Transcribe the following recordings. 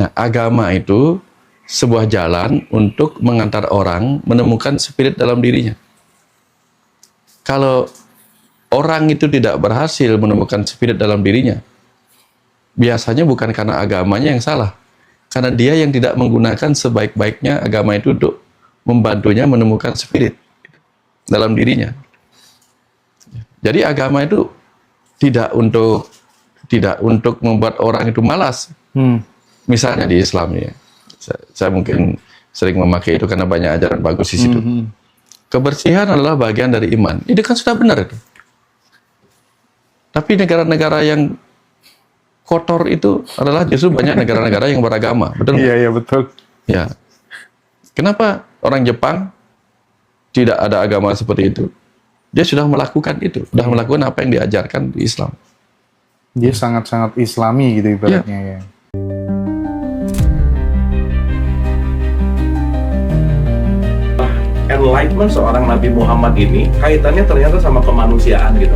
Nah, agama itu sebuah jalan untuk mengantar orang menemukan spirit dalam dirinya. Kalau orang itu tidak berhasil menemukan spirit dalam dirinya, biasanya bukan karena agamanya yang salah, karena dia yang tidak menggunakan sebaik-baiknya agama itu untuk membantunya menemukan spirit dalam dirinya. Jadi agama itu tidak untuk membuat orang itu malas. Misalnya di Islam ya, saya mungkin sering memakai itu karena banyak ajaran bagus di situ. Kebersihan adalah bagian dari iman. Itu kan sudah benar itu. Tapi negara-negara yang kotor itu adalah justru banyak negara-negara yang beragama, betul? Iya, betul. Ya. Kenapa orang Jepang tidak ada agama seperti itu? Dia sudah melakukan itu, sudah melakukan apa yang diajarkan di Islam. Dia sangat-sangat Islami gitu ibaratnya ya. Enlightenment seorang Nabi Muhammad ini kaitannya ternyata sama kemanusiaan gitu.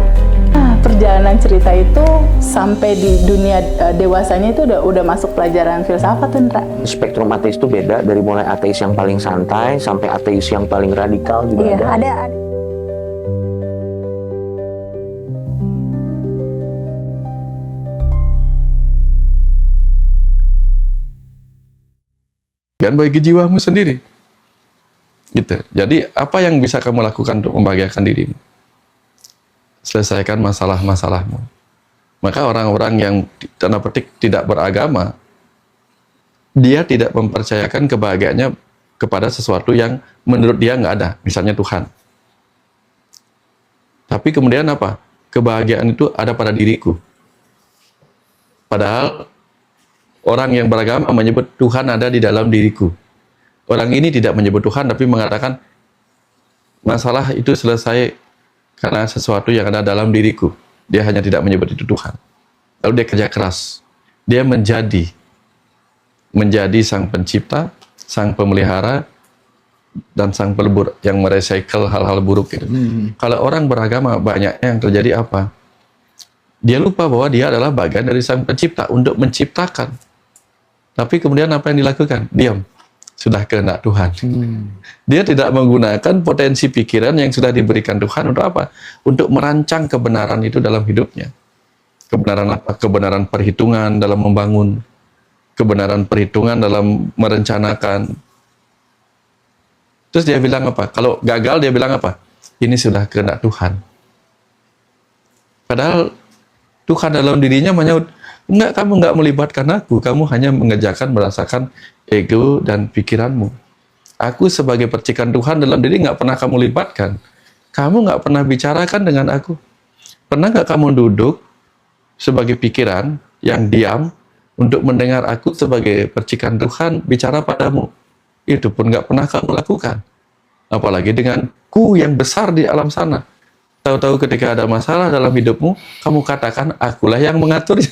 Nah, perjalanan cerita itu sampai di dunia dewasanya itu udah masuk pelajaran filsafat, Indra. Spektrum ateis itu beda, dari mulai ateis yang paling santai sampai ateis yang paling radikal juga ada. Dan bagi jiwamu sendiri. Gitu. Jadi apa yang bisa kamu lakukan untuk membahagiakan dirimu? Selesaikan masalah-masalahmu. Maka orang-orang yang tanda petik tidak beragama, dia tidak mempercayakan kebahagiaannya kepada sesuatu yang menurut dia nggak ada, misalnya Tuhan. Tapi kemudian apa? Kebahagiaan itu ada pada diriku. Padahal orang yang beragama menyebut Tuhan ada di dalam diriku. Orang ini tidak menyebut Tuhan, tapi mengatakan masalah itu selesai karena sesuatu yang ada dalam diriku. Dia hanya tidak menyebut itu Tuhan. Lalu dia kerja keras. Dia menjadi sang pencipta, sang pemelihara, dan sang pelebur yang merecycle hal-hal buruk itu. Kalau orang beragama, banyaknya yang terjadi apa? Dia lupa bahwa dia adalah bagian dari sang pencipta untuk menciptakan. Tapi kemudian apa yang dilakukan? Diam. Sudah kehendak Tuhan. Dia tidak menggunakan potensi pikiran yang sudah diberikan Tuhan untuk apa? Untuk merancang kebenaran itu dalam hidupnya. Kebenaran apa? Kebenaran perhitungan dalam membangun. Kebenaran perhitungan dalam merencanakan. Terus dia bilang apa? Kalau gagal dia bilang apa? Ini sudah kehendak Tuhan. Padahal Tuhan dalam dirinya menyahut, enggak, kamu enggak melibatkan aku, kamu hanya mengerjakan berdasarkan ego dan pikiranmu. Aku sebagai percikan Tuhan dalam diri enggak pernah kamu libatkan. Kamu enggak pernah bicarakan dengan aku. Pernah enggak kamu duduk sebagai pikiran yang diam untuk mendengar aku sebagai percikan Tuhan bicara padamu? Itu pun enggak pernah kamu lakukan. Apalagi dengan ku yang besar di alam sana. Tahu-tahu ketika ada masalah dalam hidupmu, kamu katakan, akulah yang mengaturnya.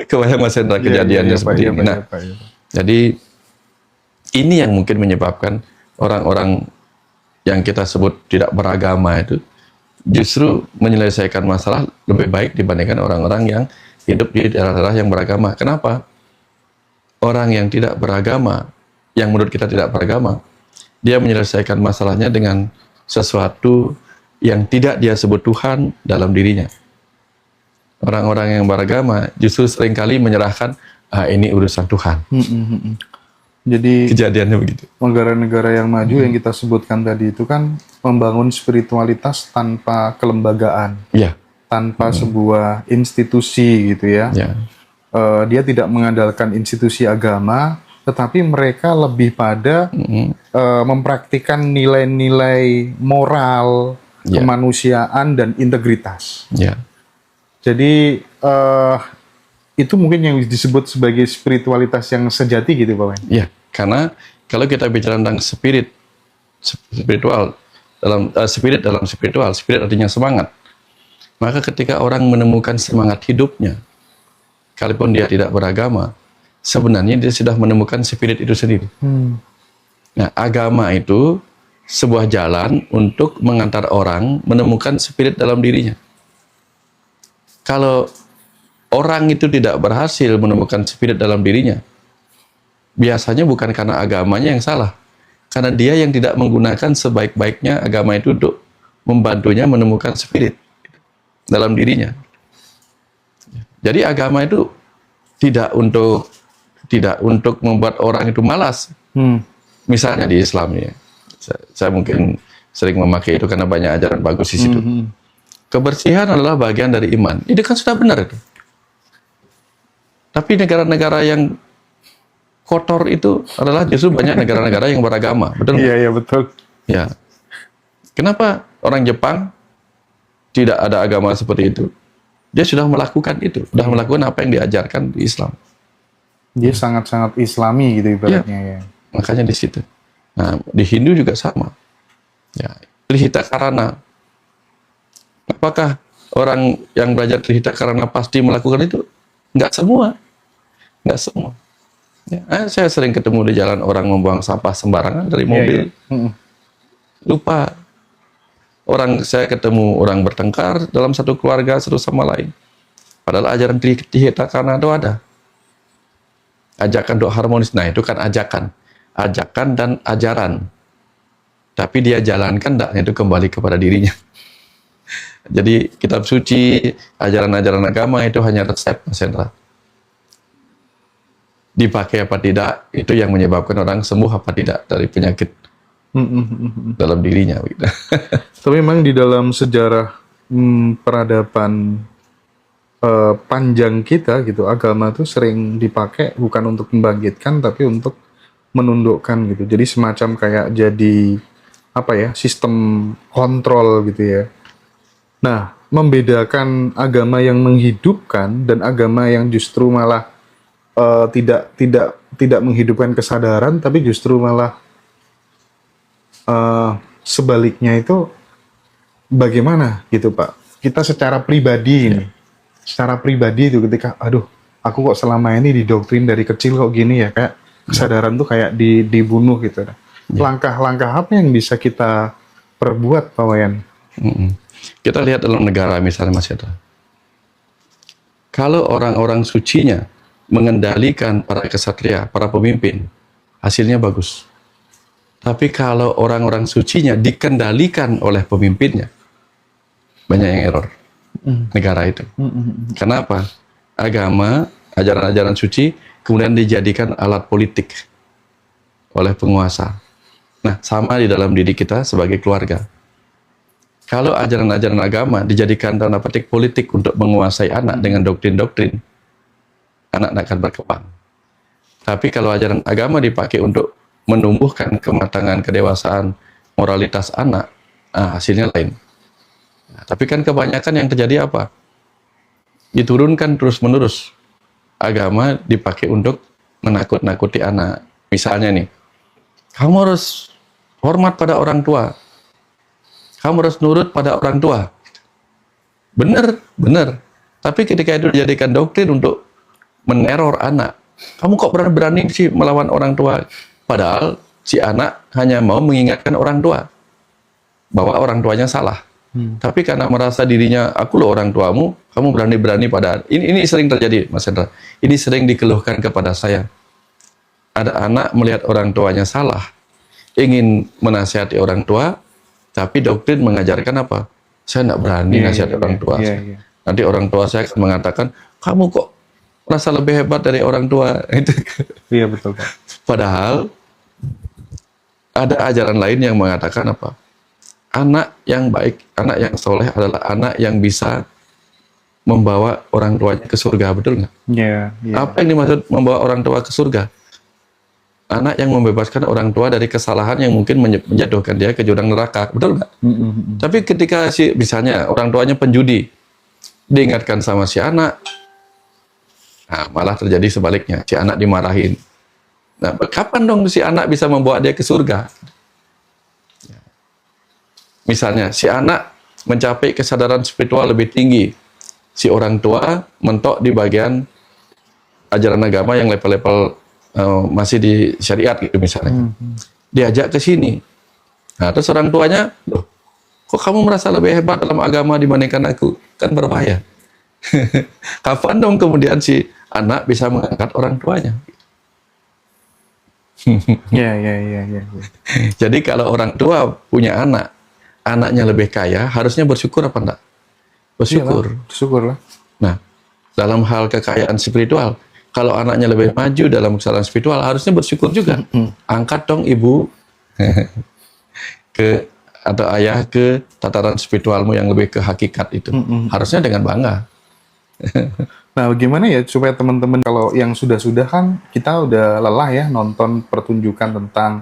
Kebayang Mas Hendra kejadiannya seperti ini. Nah, jadi ini yang mungkin menyebabkan orang-orang yang kita sebut tidak beragama itu justru menyelesaikan masalah lebih baik dibandingkan orang-orang yang hidup di daerah-daerah yang beragama. Kenapa? Orang yang tidak beragama, yang menurut kita tidak beragama, dia menyelesaikan masalahnya dengan sesuatu yang tidak dia sebut Tuhan dalam dirinya. Orang-orang yang beragama justru seringkali menyerahkan, ini urusan Tuhan. Jadi kejadiannya begitu. Negara-negara yang maju yang kita sebutkan tadi itu kan membangun spiritualitas tanpa kelembagaan, tanpa sebuah institusi gitu ya. Dia tidak mengandalkan institusi agama, tetapi mereka lebih pada mempraktikkan nilai-nilai moral, kemanusiaan dan integritas. Jadi itu mungkin yang disebut sebagai spiritualitas yang sejati gitu Pak Wen. Iya, karena kalau kita bicara tentang spiritual dalam spiritual, spirit artinya semangat. Maka ketika orang menemukan semangat hidupnya, kalaupun dia tidak beragama, sebenarnya dia sudah menemukan spirit itu sendiri. Nah, agama itu sebuah jalan untuk mengantar orang menemukan spirit dalam dirinya. Kalau orang itu tidak berhasil menemukan spirit dalam dirinya, biasanya bukan karena agamanya yang salah, karena dia yang tidak menggunakan sebaik-baiknya agama itu untuk membantunya menemukan spirit dalam dirinya. Jadi agama itu tidak untuk membuat orang itu malas. Misalnya di Islam ya, saya mungkin sering memakai itu karena banyak ajaran bagus di situ. Kebersihan adalah bagian dari iman. Itu kan sudah benar itu. Tapi negara-negara yang kotor itu adalah justru banyak negara-negara yang beragama, betul? Iya, betul. Ya. Kenapa orang Jepang tidak ada agama seperti itu? Dia sudah melakukan itu, sudah melakukan apa yang diajarkan di Islam. Dia sangat-sangat Islami gitu ibaratnya ya. Makanya di situ. Nah, di Hindu juga sama. Ya, Trihita Karana. Apakah orang yang belajar Trihita Karana pasti melakukan itu? Enggak semua. Enggak semua. Ya, saya sering ketemu di jalan orang membuang sampah sembarangan dari mobil. Lupa. Saya ketemu orang bertengkar dalam satu keluarga satu sama lain. Padahal ajaran Trihita Karana itu ada. Ajakan untuk harmonis. Nah, itu kan ajakan. Ajakan dan ajaran. Tapi dia jalankan itu kembali kepada dirinya. Jadi kitab suci, ajaran-ajaran agama itu hanya resep, Mas Hendra. Dipakai apa tidak, itu yang menyebabkan orang sembuh apa tidak dari penyakit dalam dirinya. Gitu. Tapi memang di dalam sejarah peradaban panjang kita gitu, agama tuh sering dipakai bukan untuk membangkitkan tapi untuk menundukkan gitu. Jadi semacam kayak jadi sistem kontrol gitu ya. Nah, membedakan agama yang menghidupkan dan agama yang justru malah tidak menghidupkan kesadaran tapi justru malah sebaliknya itu bagaimana gitu Pak? Kita secara pribadi ini. Secara pribadi itu ketika aku kok selama ini didoktrin dari kecil kok gini ya, kayak kesadaran tuh kayak dibunuh gitu. Langkah-langkah apa yang bisa kita perbuat Pak Wayan? Kita lihat dalam negara misalnya Mas Yadra. Kalau orang-orang sucinya mengendalikan para kesatria, para pemimpin, hasilnya bagus. Tapi kalau orang-orang sucinya dikendalikan oleh pemimpinnya, banyak yang error. Negara itu. Kenapa? Agama, ajaran-ajaran suci kemudian dijadikan alat politik oleh penguasa. Nah, sama di dalam diri kita sebagai keluarga. Kalau ajaran-ajaran agama dijadikan tanda petik politik untuk menguasai anak dengan doktrin-doktrin, anak akan berkembang. Tapi kalau ajaran agama dipakai untuk menumbuhkan kematangan, kedewasaan, moralitas anak, hasilnya lain. Nah, tapi kan kebanyakan yang terjadi apa? Diturunkan terus-menerus. Agama dipakai untuk menakut-nakuti anak. Misalnya nih, kamu harus hormat pada orang tua. Kamu harus nurut pada orang tua. Benar. Tapi ketika itu dijadikan doktrin untuk meneror anak, kamu kok berani sih melawan orang tua? Padahal si anak hanya mau mengingatkan orang tua bahwa orang tuanya salah. Tapi karena merasa dirinya, aku loh orang tuamu, kamu berani-berani pada... Ini sering terjadi, Mas Hendra. Ini sering dikeluhkan kepada saya. Ada anak melihat orang tuanya salah, ingin menasihati orang tua, tapi doktrin mengajarkan apa? Saya tidak berani nasihati orang tua. Nanti orang tua saya akan mengatakan, kamu kok merasa lebih hebat dari orang tua? Iya, betul Pak. Padahal ada ajaran lain yang mengatakan apa? Anak yang baik, anak yang soleh adalah anak yang bisa membawa orang tuanya ke surga, betul nggak? Iya. Apa yang dimaksud membawa orang tua ke surga? Anak yang membebaskan orang tua dari kesalahan yang mungkin menjatuhkan dia ke jurang neraka, betul nggak? Tapi ketika misalnya orang tuanya penjudi, diingatkan sama si anak, nah malah terjadi sebaliknya, si anak dimarahin. Nah, kapan dong si anak bisa membawa dia ke surga? Misalnya, si anak mencapai kesadaran spiritual lebih tinggi. Si orang tua mentok di bagian ajaran agama yang level-level masih di syariat gitu misalnya. Diajak ke sini. Nah, terus orang tuanya, loh, kok kamu merasa lebih hebat dalam agama dibandingkan aku? Kan berbahaya. Kapan dong kemudian si anak bisa mengangkat orang tuanya? Ya. Jadi kalau orang tua punya anak, anaknya lebih kaya, harusnya bersyukur apa enggak? Bersyukur. Bersyukur lah. Nah, dalam hal kekayaan spiritual, kalau anaknya lebih maju dalam kesalahan spiritual, harusnya bersyukur juga. Angkat dong ibu ke atau ayah ke tataran spiritualmu yang lebih ke hakikat itu. Harusnya dengan bangga. Nah, gimana ya supaya teman-teman kalau yang sudah-sudah kan kita udah lelah ya nonton pertunjukan tentang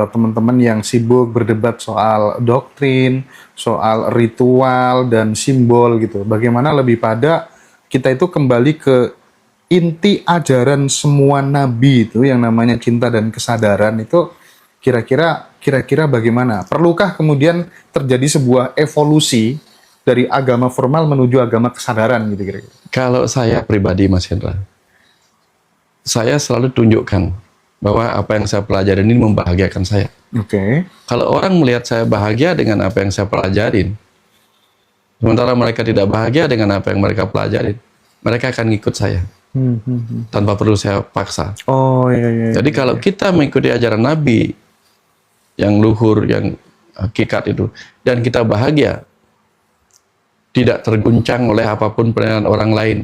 teman-teman yang sibuk berdebat soal doktrin, soal ritual dan simbol gitu. Bagaimana lebih pada kita itu kembali ke inti ajaran semua nabi itu yang namanya cinta dan kesadaran itu kira-kira bagaimana? Perlukah kemudian terjadi sebuah evolusi dari agama formal menuju agama kesadaran gitu kira-kira? Kalau saya pribadi Mas Hendra, saya selalu tunjukkan bahwa apa yang saya pelajari ini membahagiakan saya. Oke. Kalau orang melihat saya bahagia dengan apa yang saya pelajarin, sementara mereka tidak bahagia dengan apa yang mereka pelajarin, mereka akan ngikut saya tanpa perlu saya paksa. Oh iya. Jadi kalau kita mengikuti ajaran Nabi yang luhur, yang hakikat itu, dan kita bahagia, tidak terguncang oleh apapun penilaian orang lain,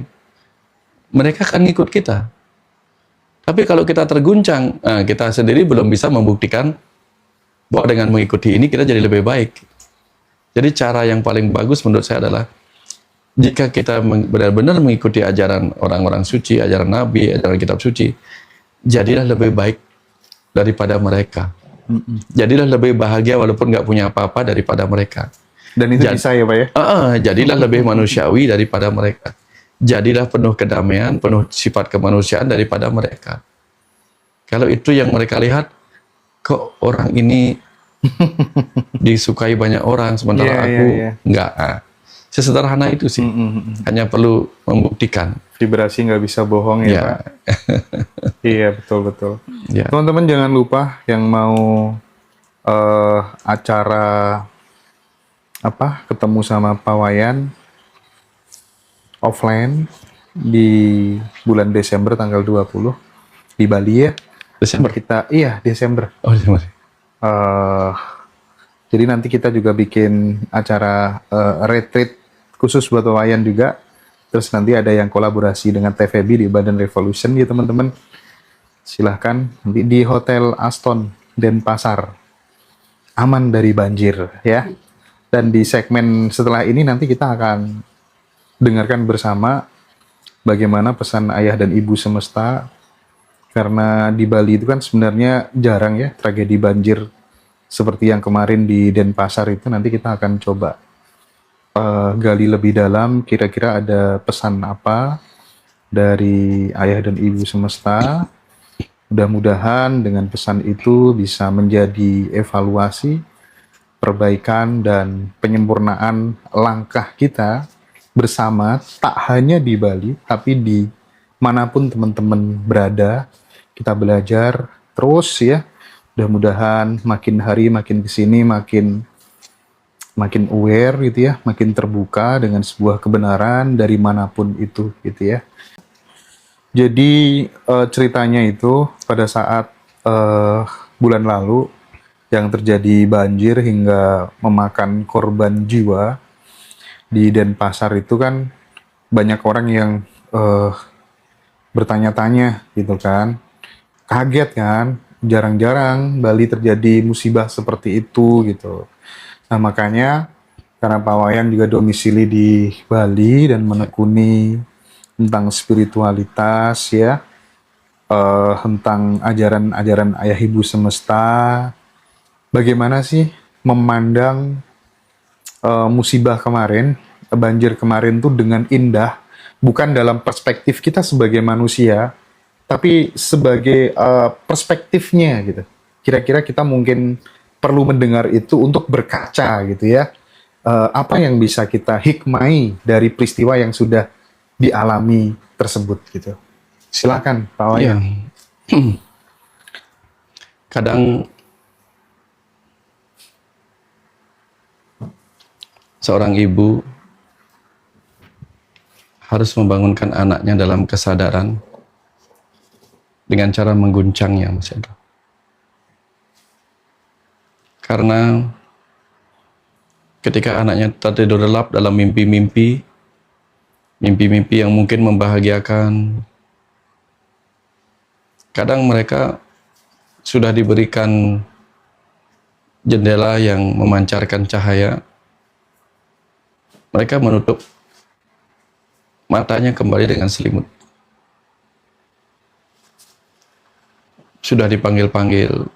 mereka akan ngikut kita. Tapi kalau kita terguncang, kita sendiri belum bisa membuktikan bahwa dengan mengikuti ini kita jadi lebih baik. Jadi cara yang paling bagus menurut saya adalah jika kita benar-benar mengikuti ajaran orang-orang suci, ajaran Nabi, ajaran kitab suci, jadilah lebih baik daripada mereka. Jadilah lebih bahagia walaupun nggak punya apa-apa daripada mereka. Dan itu bisa ya Pak ya? Jadilah lebih manusiawi daripada mereka. Jadilah penuh kedamaian, penuh sifat kemanusiaan daripada mereka. Kalau itu yang mereka lihat, kok orang ini disukai banyak orang, sementara aku enggak. Sesederhana itu sih. Hanya perlu membuktikan. Vibrasi nggak bisa bohong ya Pak? Iya, betul-betul. Ya. Teman-teman jangan lupa yang mau acara ketemu sama Pak Wayan offline di bulan Desember tanggal 20 di Bali ya. Desember? Desember. Oh, Desember. Jadi nanti kita juga bikin acara retreat khusus buat Pak Wayan juga. Terus nanti ada yang kolaborasi dengan TVB di Badan Revolution ya teman-teman. Silahkan di Hotel Aston Denpasar. Aman dari banjir ya. Dan di segmen setelah ini nanti kita akan dengarkan bersama bagaimana pesan ayah dan ibu semesta. Karena di Bali itu kan sebenarnya jarang ya tragedi banjir seperti yang kemarin di Denpasar itu. Nanti kita akan coba gali lebih dalam kira-kira ada pesan apa dari ayah dan ibu semesta. Mudah-mudahan dengan pesan itu bisa menjadi evaluasi, perbaikan dan penyempurnaan langkah kita bersama, tak hanya di Bali tapi di manapun teman-teman berada. Kita belajar terus ya. Mudah-mudahan makin hari makin kesini makin aware gitu ya, makin terbuka dengan sebuah kebenaran dari manapun itu gitu ya. Jadi ceritanya itu pada saat bulan lalu yang terjadi banjir hingga memakan korban jiwa di Denpasar itu kan banyak orang yang bertanya-tanya gitu kan, kaget kan, jarang-jarang Bali terjadi musibah seperti itu gitu. Nah makanya karena Pak Wayan juga domisili di Bali dan menekuni tentang spiritualitas ya, tentang ajaran-ajaran ayah ibu semesta, bagaimana sih memandang musibah kemarin, banjir kemarin tuh dengan indah, bukan dalam perspektif kita sebagai manusia, tapi sebagai perspektifnya gitu. Kira-kira kita mungkin perlu mendengar itu untuk berkaca gitu ya. Apa yang bisa kita hikmai dari peristiwa yang sudah dialami tersebut gitu. Silakan Pak Wayan. Kadang seorang ibu harus membangunkan anaknya dalam kesadaran dengan cara mengguncangnya, Mas Hendra. Karena ketika anaknya tertidur lelap dalam mimpi-mimpi yang mungkin membahagiakan, kadang mereka sudah diberikan jendela yang memancarkan cahaya, mereka menutup matanya kembali dengan selimut. Sudah dipanggil-panggil,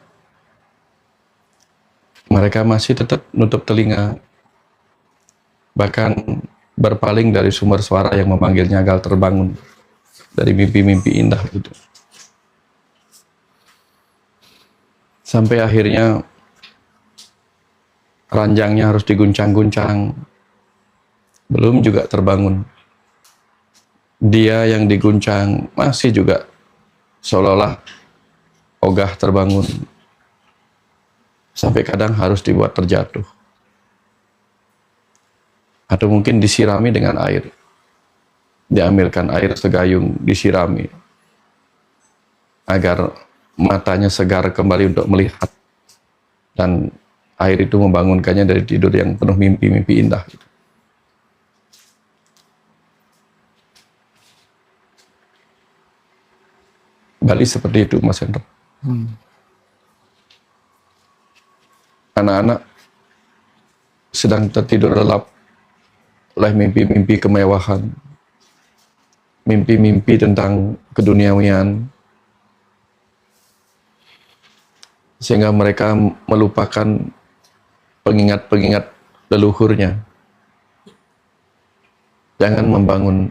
mereka masih tetap nutup telinga, bahkan berpaling dari sumber suara yang memanggilnya agar terbangun dari mimpi-mimpi indah itu. Sampai akhirnya ranjangnya harus diguncang-guncang, belum juga terbangun. Dia yang diguncang masih juga seolah-olah ogah terbangun. Sampai kadang harus dibuat terjatuh. Atau mungkin disirami dengan air. Diambilkan air segayung, disirami. Agar matanya segar kembali untuk melihat. Dan air itu membangunkannya dari tidur yang penuh mimpi-mimpi indah. Bali seperti itu, Mas Hendra. Anak-anak sedang tertidur lelap oleh mimpi-mimpi kemewahan, mimpi-mimpi tentang keduniawian, sehingga mereka melupakan pengingat-pengingat leluhurnya. Jangan membangun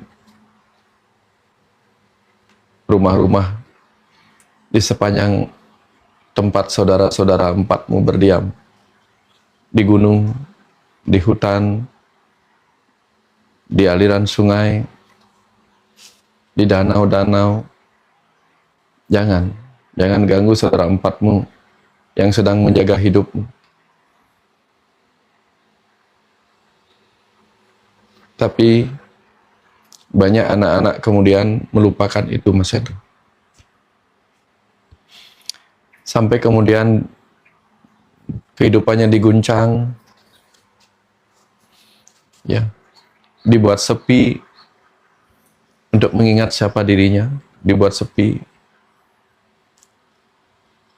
rumah-rumah di sepanjang tempat saudara-saudara empatmu berdiam, di gunung, di hutan, di aliran sungai, di danau-danau. Jangan ganggu saudara empatmu yang sedang menjaga hidupmu. Tapi banyak anak-anak kemudian melupakan itu, Mas Hendra. Sampai kemudian kehidupannya diguncang, ya, dibuat sepi untuk mengingat siapa dirinya, dibuat sepi.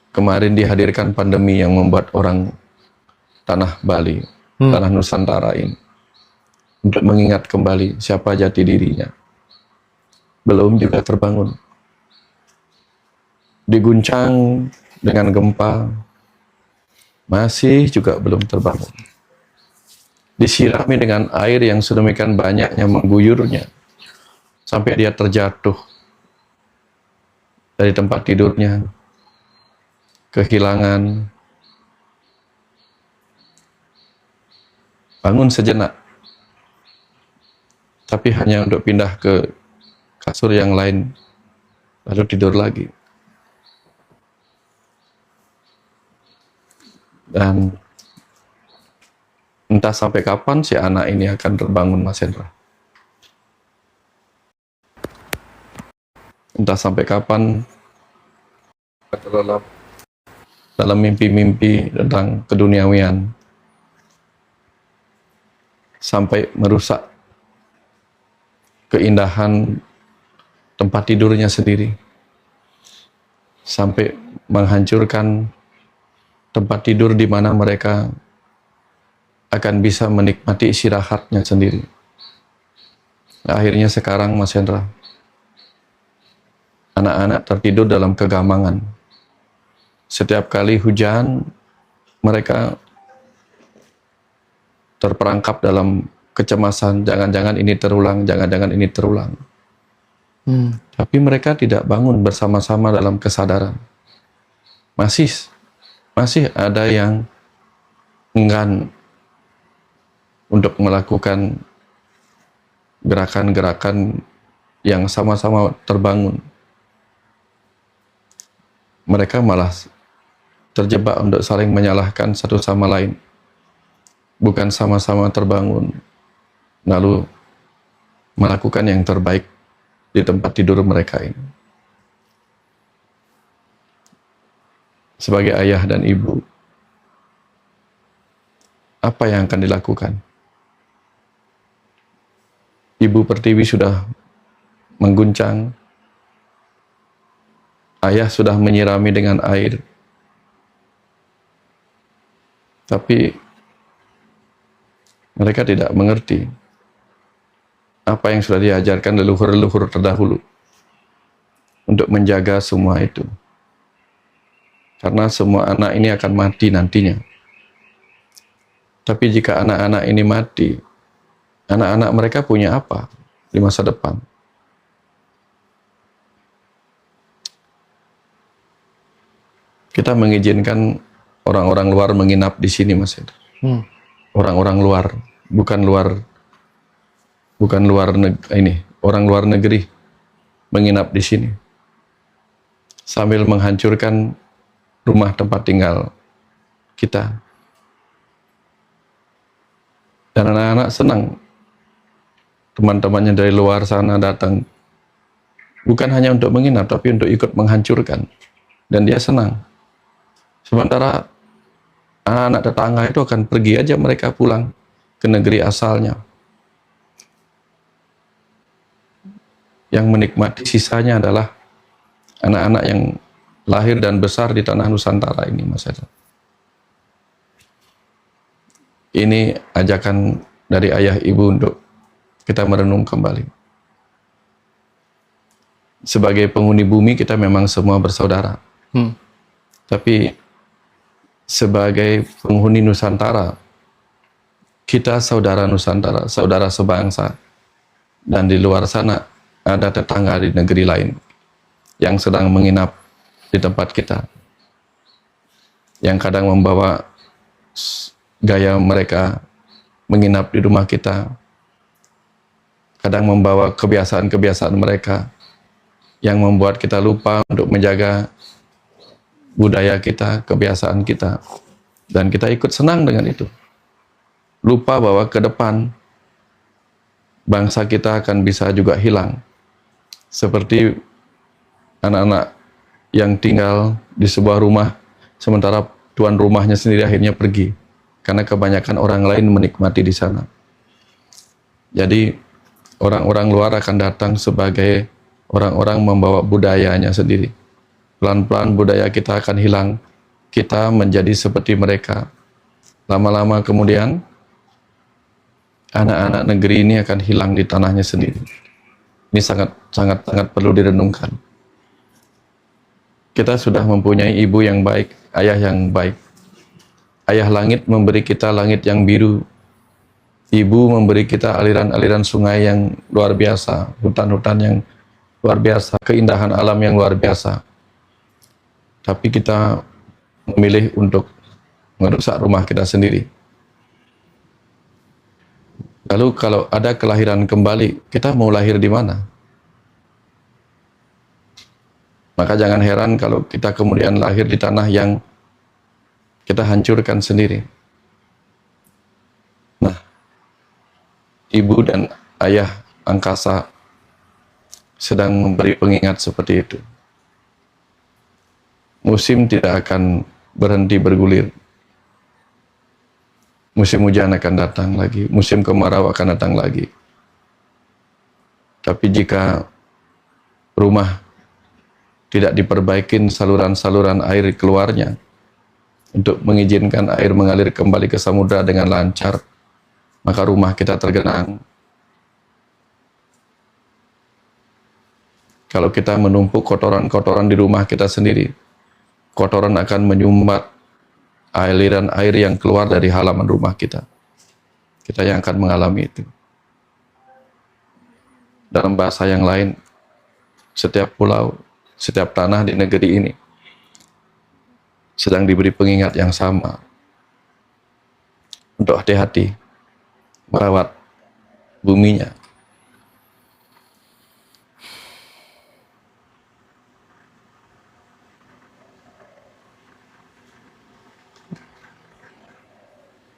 Kemarin dihadirkan pandemi yang membuat orang tanah Bali, tanah Nusantara ini, untuk mengingat kembali siapa jati dirinya. Belum juga terbangun. Diguncang dengan gempa, masih juga belum terbangun. Disirami dengan air yang sedemikian banyaknya mengguyurnya, sampai dia terjatuh dari tempat tidurnya, kehilangan. Bangun sejenak, tapi hanya untuk pindah ke kasur yang lain, lalu tidur lagi. Dan entah sampai kapan si anak ini akan terbangun, Mas Hendra. Entah sampai kapan terlelap dalam mimpi-mimpi tentang keduniawian, sampai merusak keindahan tempat tidurnya sendiri, sampai menghancurkan tempat tidur di mana mereka akan bisa menikmati istirahatnya sendiri. Akhirnya sekarang, Mas Hendra, anak-anak tertidur dalam kegamangan. Setiap kali hujan, mereka terperangkap dalam kecemasan, jangan-jangan ini terulang, jangan-jangan ini terulang. Tapi mereka tidak bangun bersama-sama dalam kesadaran. Masih ada yang enggan untuk melakukan gerakan-gerakan yang sama-sama terbangun. Mereka malah terjebak untuk saling menyalahkan satu sama lain, bukan sama-sama terbangun, lalu melakukan yang terbaik di tempat tidur mereka ini. Sebagai ayah dan ibu, apa yang akan dilakukan? Ibu Pertiwi sudah mengguncang, ayah sudah menyirami dengan air, tapi mereka tidak mengerti apa yang sudah diajarkan leluhur-leluhur terdahulu untuk menjaga semua itu. Karena semua anak ini akan mati nantinya. Tapi jika anak-anak ini mati, anak-anak mereka punya apa di masa depan? Kita mengizinkan orang-orang luar menginap di sini, Mas. Orang-orang luar, bukan orang luar negeri menginap di sini sambil menghancurkan rumah tempat tinggal kita. Dan anak-anak senang teman-temannya dari luar sana datang, bukan hanya untuk menginap, tapi untuk ikut menghancurkan. Dan dia senang. Sementara anak-anak tetangga itu akan pergi aja mereka pulang ke negeri asalnya. Yang menikmati sisanya adalah anak-anak yang lahir dan besar di tanah Nusantara ini, Mas Eda. Ini ajakan dari ayah ibu untuk kita merenung kembali. Sebagai penghuni bumi kita memang semua bersaudara. Tapi sebagai penghuni Nusantara, kita saudara Nusantara, saudara sebangsa. Dan di luar sana ada tetangga di negeri lain yang sedang menginap di tempat kita, yang kadang membawa gaya mereka menginap di rumah kita, kadang membawa kebiasaan-kebiasaan mereka yang membuat kita lupa untuk menjaga budaya kita, kebiasaan kita, dan kita ikut senang dengan itu, lupa bahwa ke depan bangsa kita akan bisa juga hilang, seperti anak-anak yang tinggal di sebuah rumah, sementara tuan rumahnya sendiri akhirnya pergi, karena kebanyakan orang lain menikmati di sana. Jadi orang-orang luar akan datang sebagai orang-orang membawa budayanya sendiri. Pelan-pelan budaya kita akan hilang, kita menjadi seperti mereka. Lama-lama kemudian, anak-anak negeri ini akan hilang di tanahnya sendiri. Ini sangat perlu direnungkan. Kita sudah mempunyai ibu yang baik, ayah yang baik. Ayah langit memberi kita langit yang biru. Ibu memberi kita aliran-aliran sungai yang luar biasa, hutan-hutan yang luar biasa, keindahan alam yang luar biasa. Tapi kita memilih untuk merusak rumah kita sendiri. Lalu kalau ada kelahiran kembali, kita mau lahir di mana? Maka jangan heran kalau kita kemudian lahir di tanah yang kita hancurkan sendiri. Nah, ibu dan ayah angkasa sedang memberi pengingat seperti itu. Musim tidak akan berhenti bergulir. Musim hujan akan datang lagi, musim kemarau akan datang lagi. Tapi jika rumah tidak diperbaikin saluran-saluran air keluarnya untuk mengizinkan air mengalir kembali ke samudra dengan lancar, maka rumah kita tergenang. Kalau kita menumpuk kotoran-kotoran di rumah kita sendiri, kotoran akan menyumbat aliran air yang keluar dari halaman rumah kita. Kita yang akan mengalami itu. Dalam bahasa yang lain, setiap pulau, setiap tanah di negeri ini sedang diberi pengingat yang sama untuk hati-hati merawat buminya.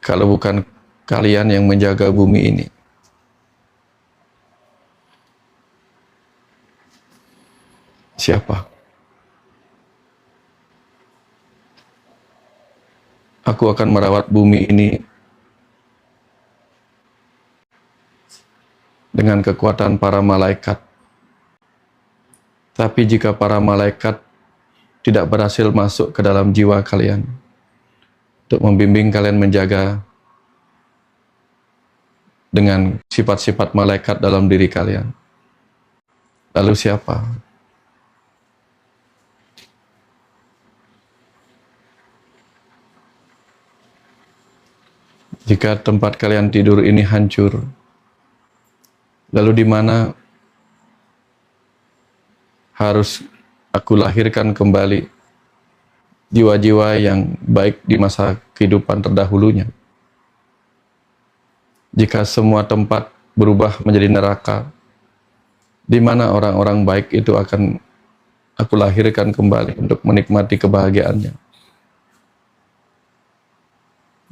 Kalau bukan kalian yang menjaga bumi ini, siapa? Aku akan merawat bumi ini dengan kekuatan para malaikat. Tapi jika para malaikat tidak berhasil masuk ke dalam jiwa kalian untuk membimbing kalian menjaga dengan sifat-sifat malaikat dalam diri kalian, lalu siapa? Jika tempat kalian tidur ini hancur, lalu di mana harus aku lahirkan kembali jiwa-jiwa yang baik di masa kehidupan terdahulunya? Jika semua tempat berubah menjadi neraka, di mana orang-orang baik itu akan aku lahirkan kembali untuk menikmati kebahagiaannya?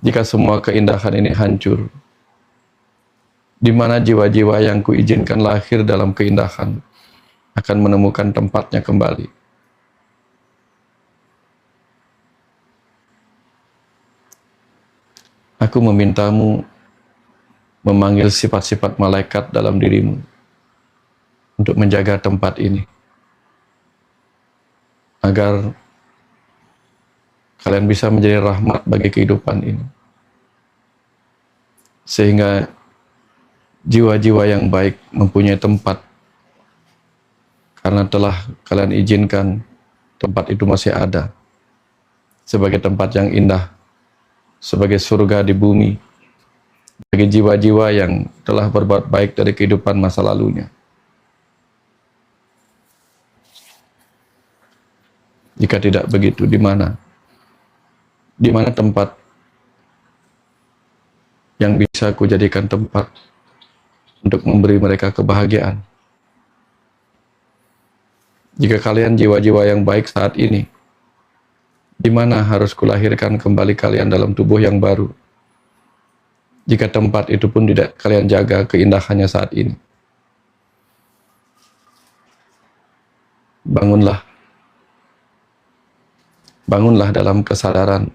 Jika semua keindahan ini hancur, di mana jiwa-jiwa yang kuizinkan lahir dalam keindahan akan menemukan tempatnya kembali? Aku memintamu memanggil sifat-sifat malaikat dalam dirimu untuk menjaga tempat ini, agar kalian bisa menjadi rahmat bagi kehidupan ini, sehingga jiwa-jiwa yang baik mempunyai tempat, karena telah kalian izinkan tempat itu masih ada sebagai tempat yang indah, sebagai surga di bumi bagi jiwa-jiwa yang telah berbuat baik dari kehidupan masa lalunya. Jika tidak begitu, di mana? Di mana tempat yang bisa kujadikan tempat untuk memberi mereka kebahagiaan? Jika kalian jiwa-jiwa yang baik saat ini, di mana harus kulahirkan kembali kalian dalam tubuh yang baru? Jika tempat itu pun tidak kalian jaga keindahannya saat ini, bangunlah. Bangunlah dalam kesadaran.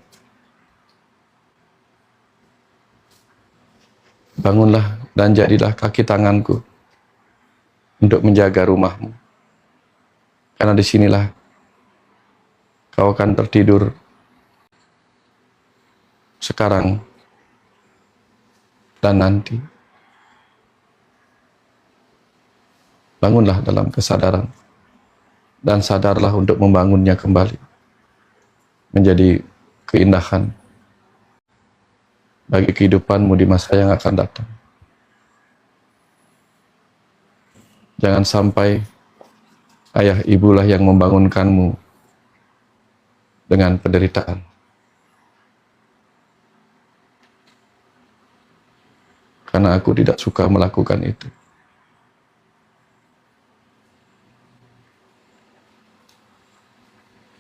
Bangunlah dan jadilah kaki tanganku untuk menjaga rumahmu. Karena disinilah kau akan tertidur sekarang dan nanti. Bangunlah dalam kesadaran dan sadarlah untuk membangunnya kembali menjadi keindahan bagi kehidupanmu di masa yang akan datang. Jangan sampai ayah ibulah yang membangunkanmu dengan penderitaan. Karena aku tidak suka melakukan itu.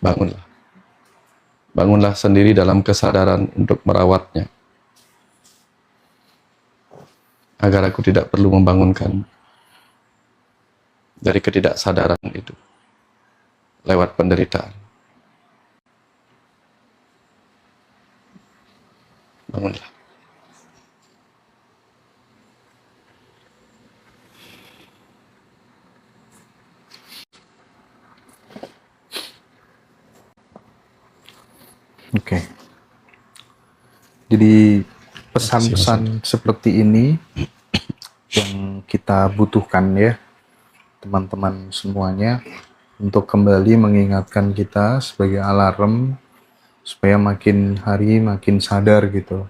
Bangunlah. Bangunlah sendiri dalam kesadaran untuk merawatnya, agar aku tidak perlu membangunkan dari ketidaksadaran itu lewat penderitaan. Bangunlah. Oke. Jadi pesan-pesan seperti ini yang kita butuhkan ya, teman-teman semuanya, untuk kembali mengingatkan kita sebagai alarm supaya makin hari makin sadar gitu